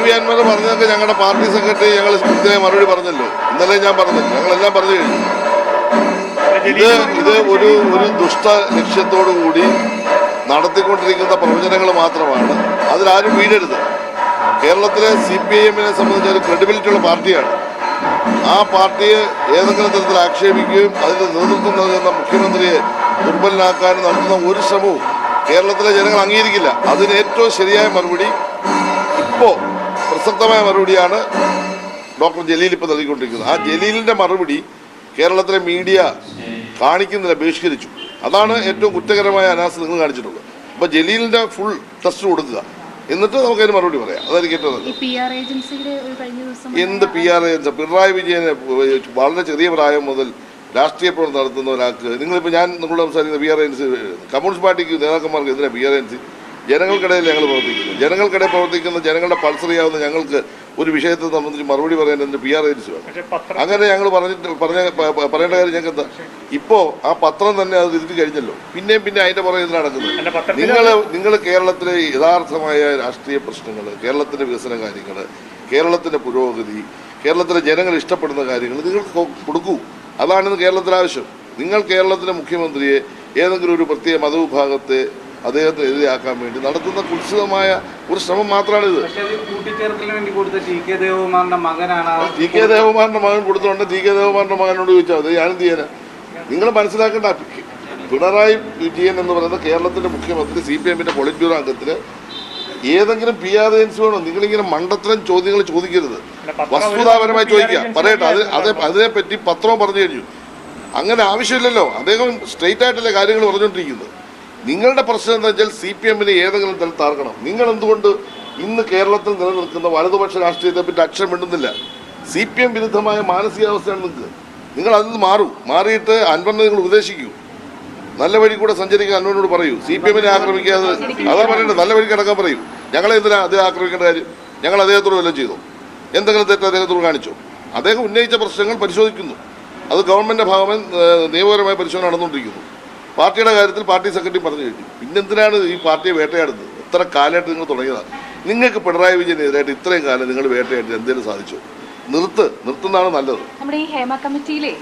B Anwar പറഞ്ഞതൊക്കെ ഞങ്ങളുടെ party secretary ഞങ്ങൾ കൃത്യമായി മറുപടി പറഞ്ഞല്ലോ. ഇന്നലെ ഞാൻ പറഞ്ഞല്ലോ, ഞങ്ങളെല്ലാം പറഞ്ഞു കഴിഞ്ഞു. ഇത് ഒരു ദുഷ്ട ലക്ഷ്യത്തോടു കൂടി നടത്തിക്കൊണ്ടിരിക്കുന്ന പ്രവചനങ്ങൾ മാത്രമാണ്. അതിലാരും വീഴരുത്. കേരളത്തിലെ CPIM സംബന്ധിച്ച ഒരു ക്രെഡിബിലിറ്റി ഉള്ള പാർട്ടിയാണ്. ആ പാർട്ടിയെ ഏതെങ്കിലും തരത്തിൽ ആക്ഷേപിക്കുകയും അതിന് നേതൃത്വം നൽകുന്ന മുഖ്യമന്ത്രിയെ ദുർബലനാക്കാനും നടത്തുന്ന ഒരു ശ്രമവും കേരളത്തിലെ ജനങ്ങൾ അംഗീകരിക്കില്ല. അതിന് ഏറ്റവും ശരിയായ മറുപടി, ഇപ്പോൾ പ്രസക്തമായ മറുപടിയാണ് ഡോക്ടർ ജലീൽ ഇപ്പോൾ നൽകിക്കൊണ്ടിരിക്കുന്നത്. ആ ജലീലിൻ്റെ മറുപടി കേരളത്തിലെ മീഡിയ കാണിക്കുന്നില്ല, ബഹിഷ്കരിച്ചു. അതാണ് ഏറ്റവും കുറ്റകരമായ അനാസ്ഥ നിങ്ങൾ കാണിച്ചിട്ടുള്ളത്. അപ്പോൾ ജലീലിൻ്റെ ഫുൾ ടെസ്റ്റ് കൊടുക്കുക, എന്നിട്ട് നമുക്കതിന് മറുപടി പറയാം. അതായിരിക്കും ഏറ്റവും നല്ലത്. എന്ത് PR ഏജൻസി? പിണറായി വിജയനെ വളരെ ചെറിയ പ്രായം മുതൽ രാഷ്ട്രീയ പ്രവർത്തനം നടത്തുന്ന ഒരാൾക്ക് നിങ്ങളിപ്പോൾ ഞാൻ നിങ്ങളോട് സംസാരിക്കുന്ന PR ഏജൻസി, കമ്മ്യൂണിസ്റ്റ് പാർട്ടിക്ക് നേതാക്കന്മാർക്ക് എന്തിനാണ് PR ഏജൻസി? ജനങ്ങൾക്കിടയിൽ ഞങ്ങൾ പ്രവർത്തിക്കുന്നു. ജനങ്ങൾക്കിടയിൽ പ്രവർത്തിക്കുന്ന ജനങ്ങളുടെ പൾസ് അറിയാവുന്ന ഞങ്ങൾക്ക് ഒരു വിഷയത്തെ സംബന്ധിച്ച് മറുപടി പറയാൻ എന്ത് PR ഏജൻസി വേണം? അങ്ങനെ ഞങ്ങൾ പറയേണ്ട കാര്യം ഞങ്ങൾക്ക് എന്താ? ഇപ്പോൾ ആ പത്രം തന്നെ അത് തിരുത്തി കഴിഞ്ഞല്ലോ. പിന്നെ അതിൻ്റെ പുറകെ ഇതിൽ നടക്കുന്നത്. നിങ്ങൾ കേരളത്തിലെ യഥാർത്ഥമായ രാഷ്ട്രീയ പ്രശ്നങ്ങൾ, കേരളത്തിൻ്റെ വികസന കാര്യങ്ങൾ, കേരളത്തിൻ്റെ പുരോഗതി, കേരളത്തിലെ ജനങ്ങൾ ഇഷ്ടപ്പെടുന്ന കാര്യങ്ങൾ നിങ്ങൾ കൊടുക്കൂ. അതാണിന്ന് കേരളത്തിലെ ആവശ്യം. നിങ്ങൾ കേരളത്തിലെ മുഖ്യമന്ത്രിയെ ഏതെങ്കിലും ഒരു പ്രത്യേക മതവിഭാഗത്തെ അദ്ദേഹത്തെ എതിരെയാക്കാൻ വേണ്ടി നടത്തുന്ന കുത്സിതമായ ഒരു ശ്രമം മാത്രമാണിത്. ടി കെ ദേവകുമാറിന്റെ മകൻ കൊടുത്തോണ്ട് ടി കെ ദേവകുമാറിന്റെ മകനോട് ചോദിച്ചാൽ അത് ഞാനെന്ത് ചെയ്യാനാ? നിങ്ങൾ മനസ്സിലാക്കേണ്ട, പിണറായി വിജയൻ എന്ന് പറയുന്ന കേരളത്തിന്റെ മുഖ്യമന്ത്രി CPIMന്റെ പോളിറ്റ് ബ്യൂറോ അംഗത്തിന് ഏതെങ്കിലും PR ഏജൻസി വേണോ? നിങ്ങളിങ്ങനെ മണ്ടത്തരം ചോദ്യങ്ങൾ ചോദിക്കരുത്. വസ്തുതാപരമായി ചോദിക്കുക. പറയട്ടെ, അതിനെപ്പറ്റി പത്രവും പറഞ്ഞു കഴിഞ്ഞു. അങ്ങനെ ആവശ്യമില്ലല്ലോ. അദ്ദേഹം സ്ട്രെയിറ്റ് ആയിട്ടല്ലേ കാര്യങ്ങൾ പറഞ്ഞുകൊണ്ടിരിക്കുന്നത്. നിങ്ങളുടെ പ്രശ്നം എന്താ വെച്ചാൽ CPIMനെ ഏതെങ്കിലും തരത്തിൽ താർക്കണം. നിങ്ങൾ എന്തുകൊണ്ട് ഇന്ന് കേരളത്തിൽ നിലനിൽക്കുന്ന വലതുപക്ഷ രാഷ്ട്രീയത്തെ പറ്റി അക്ഷരം മിണ്ടുന്നില്ല? CPIM വിരുദ്ധമായ മാനസികാവസ്ഥയാണ് നിങ്ങൾക്ക്. നിങ്ങൾ അതിൽ നിന്ന് മാറിയിട്ട് അൻവറിനെ നിങ്ങൾ ഉപദേശിക്കൂ. നല്ല വഴി കൂടെ സഞ്ചരിക്കാൻ അൻവറിനോട് പറയൂ. CPIMനെ ആക്രമിക്കാതെ അതാ പറയേണ്ടത്. നല്ല വഴിക്ക് അടക്കാൻ പറയൂ. ഞങ്ങളെ എന്തിനാ അദ്ദേഹം ആക്രമിക്കേണ്ട കാര്യം? ഞങ്ങൾ അദ്ദേഹത്തോട് വല്ലതും ചെയ്തോ? എന്തെങ്കിലും തെറ്റ് അദ്ദേഹത്തോട് കാണിച്ചോ? അദ്ദേഹം ഉന്നയിച്ച പ്രശ്നങ്ങൾ പരിശോധിക്കുന്നു. അത് ഗവൺമെൻറ്റിൻ്റെ ഭാഗമായി നിയമപരമായ പരിശോധന നടന്നുകൊണ്ടിരിക്കുന്നു. പാർട്ടിയുടെ കാര്യത്തിൽ പാർട്ടി സെക്രട്ടറി പറഞ്ഞു കഴിഞ്ഞു. പിന്നെന്തിനാണ് ഈ പാർട്ടിയെ വേട്ടയാടുന്നത്? എത്ര കാലമായിട്ട് നിങ്ങൾ തുടങ്ങിയതാണ്. നിങ്ങൾക്ക് പിണറായി വിജയനെതിരായിട്ട് ഇത്രയും കാലം നിങ്ങൾ വേട്ടയായിട്ട് എന്തെങ്കിലും സാധിച്ചോ? നിർത്തുന്നതാണ് നല്ലത്. നമ്മുടെ ഈ ഹേമ കമ്മിറ്റിയിലെ